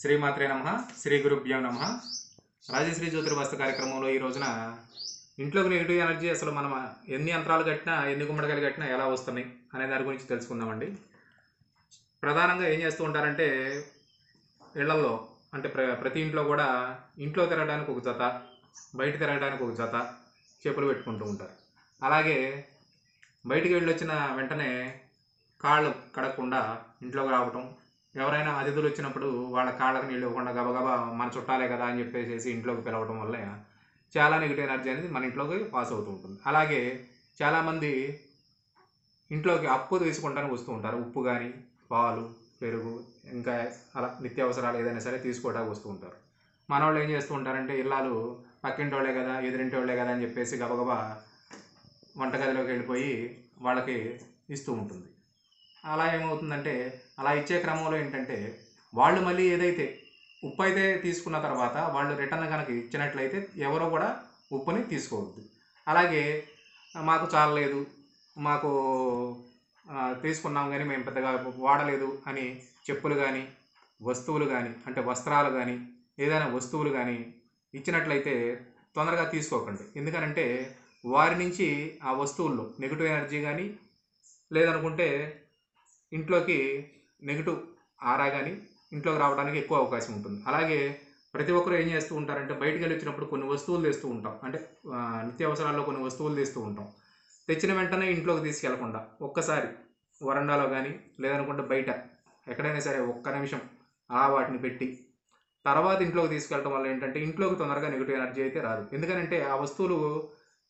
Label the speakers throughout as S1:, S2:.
S1: శ్రీమాత్రే నమః శ్రీ గురుభ్యో నమః రాజశ్రీ జ్యోతిర్వాస్తు కార్యక్రమంలో ఈ రోజున ఇంట్లోకి నెగిటివ్ ఎనర్జీ అసలు మనం ఎన్ని యంత్రాలు కట్టినా ఎన్ని గుమ్మడికాయలు కట్టినా ఎలా వస్తున్నాయి అనే దాని గురించి తెలుసుకుందామండి. ప్రధానంగా ఏం చేస్తూ ఉంటారంటే ఇళ్లలో అంటే ప్రతి ఇంట్లో కూడా ఇంట్లో తిరగడానికి ఒక జత, బయట తిరగడానికి ఒక జత చెప్పులు పెట్టుకుంటూ ఉంటారు. అలాగే బయటికి వెళ్ళి వచ్చిన వెంటనే కాళ్ళు కడగకుండా ఇంట్లోకి రావటం, ఎవరైనా అతిథులు వచ్చినప్పుడు వాళ్ళ కాళ్ళకు నీళ్ళు ఇవ్వకుండా గబగబా మన చుట్టాలే కదా అని చెప్పేసి ఇంట్లోకి పిలవడం వల్ల చాలా నెగిటివ్ ఎనర్జీ అనేది మన ఇంట్లోకి పాస్ అవుతూ ఉంటుంది. అలాగే చాలామంది ఇంట్లోకి అప్పు తీసుకుంటానికి వస్తూ ఉంటారు. ఉప్పు కానీ, పాలు, పెరుగు, ఇంకా అలా నిత్యావసరాలు ఏదైనా సరే తీసుకోవడానికి వస్తూ ఉంటారు. మన వాళ్ళు ఏం చేస్తూ ఉంటారంటే ఇల్లాలు పక్కింటి వాళ్ళే కదా, ఎదురింటి వాళ్ళే కదా అని చెప్పేసి గబగబా వంటగదిలోకి వెళ్ళిపోయి వాళ్ళకి ఇస్తూ ఉంటుంది. అలా ఏమవుతుందంటే అలా ఇచ్చే క్రమంలో ఏంటంటే వాళ్ళు మళ్ళీ ఏదైతే ఉప్పు అయితే తీసుకున్న తర్వాత వాళ్ళు రిటర్న్ కనుక ఇచ్చినట్లయితే ఎవరో కూడా ఉప్పుని తీసుకోవద్దు. అలాగే మాకు చాలలేదు, మాకు తీసుకున్నాం కానీ మేము పెద్దగా వాడలేదు అని చెప్పులు కానీ, వస్తువులు కానీ అంటే వస్త్రాలు కానీ, ఏదైనా వస్తువులు కానీ ఇచ్చినట్లయితే తొందరగా తీసుకోకండి. ఎందుకనంటే వారి నుంచి ఆ వస్తువుల్లో నెగిటివ్ ఎనర్జీ కానీ, లేదనుకుంటే ఇంట్లోకి నెగిటివ్ ఆరా కానీ ఇంట్లోకి రావడానికి ఎక్కువ అవకాశం ఉంటుంది. అలాగే ప్రతి ఒక్కరు ఏం చేస్తూ ఉంటారంటే బయటికి వెళ్ళి వచ్చినప్పుడు కొన్ని వస్తువులు తెస్తూ ఉంటాం. అంటే నిత్యావసరాల్లో కొన్ని వస్తువులు తెస్తూ ఉంటాం. తెచ్చిన వెంటనే ఇంట్లోకి తీసుకెళ్లకుండా ఒక్కసారి వరండాలో కానీ, లేదనుకుంటే బయట ఎక్కడైనా సరే ఒక్క నిమిషం అలా వాటిని పెట్టి తర్వాత ఇంట్లోకి తీసుకెళ్ళడం వల్ల ఏంటంటే ఇంట్లోకి తొందరగా నెగిటివ్ ఎనర్జీ అయితే రాదు. ఎందుకంటే ఆ వస్తువులు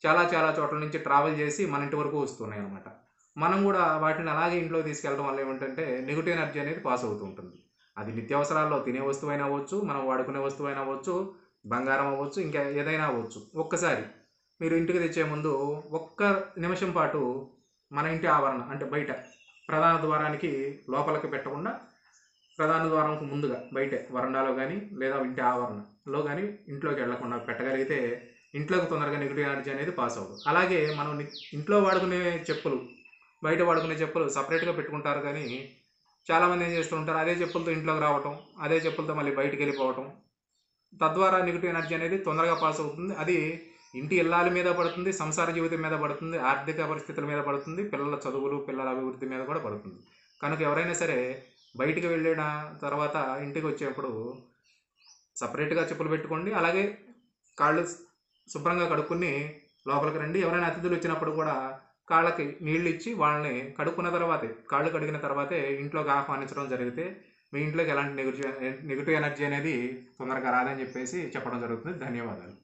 S1: చాలా చాలా చోట్ల నుంచి ట్రావెల్ చేసి మన ఇంటి వరకు వస్తున్నాయి అన్నమాట. మనం కూడా వాటిని అలాగే ఇంట్లోకి తీసుకెళ్ళడం వల్ల ఏమిటంటే నెగిటివ్ ఎనర్జీ అనేది పాస్ అవుతూ ఉంటుంది. అది నిత్యావసరాల్లో తినే వస్తువైనా అవ్వచ్చు, మనం వాడుకునే వస్తువైనా అవ్వచ్చు, బంగారం అవ్వచ్చు, ఇంకా ఏదైనా అవ్వచ్చు. ఒక్కసారి మీరు ఇంటికి తెచ్చే ముందు ఒక్క నిమిషం పాటు మన ఇంటి ఆవరణ అంటే బయట ప్రధాన ద్వారానికి లోపలికి పెట్టకుండా ప్రధాన ద్వారంకు ముందుగా బయటే వరండాలో కానీ, లేదా ఇంటి ఆవరణలో కానీ ఇంట్లోకి వెళ్లకుండా పెట్టగలిగితే ఇంట్లోకి తొందరగా నెగిటివ్ ఎనర్జీ అనేది పాస్ అవ్వదు. అలాగే మనం ఇంట్లో వాడుకునే చెప్పులు, బయట వాడుకునే చెప్పులు సపరేట్గా పెట్టుకుంటారు. కానీ చాలామంది ఏం చేస్తూ ఉంటారు, అదే చెప్పులతో ఇంట్లోకి రావటం, అదే చెప్పులతో మళ్ళీ బయటికి వెళ్ళిపోవటం, తద్వారా నెగిటివ్ ఎనర్జీ అనేది తొందరగా పాస్ అవుతుంది. అది ఇంటి ఇల్లాల మీద పడుతుంది, సంసార జీవితం మీద పడుతుంది, ఆర్థిక పరిస్థితుల మీద పడుతుంది, పిల్లల చదువులు, పిల్లల అభివృద్ధి మీద కూడా పడుతుంది. కనుక ఎవరైనా సరే బయటికి వెళ్ళిన తర్వాత ఇంటికి వచ్చేప్పుడు సపరేట్గా చెప్పులు పెట్టుకోండి. అలాగే కాళ్ళు శుభ్రంగా కడుక్కుని లోపలికి రండి. ఎవరైనా అతిథులు వచ్చినప్పుడు కూడా కాళ్ళకి నీళ్ళు ఇచ్చి వాళ్ళని కడుక్కున్న తర్వాతే, కాళ్ళు కడిగిన తర్వాతే ఇంట్లోకి ఆహ్వానించడం జరిగితే మీ ఇంట్లోకి ఎలాంటి నెగిటివ్ ఎనర్జీ అనేది తొందరగా రాదని చెప్పేసి చెప్పడం జరుగుతుంది. ధన్యవాదాలు.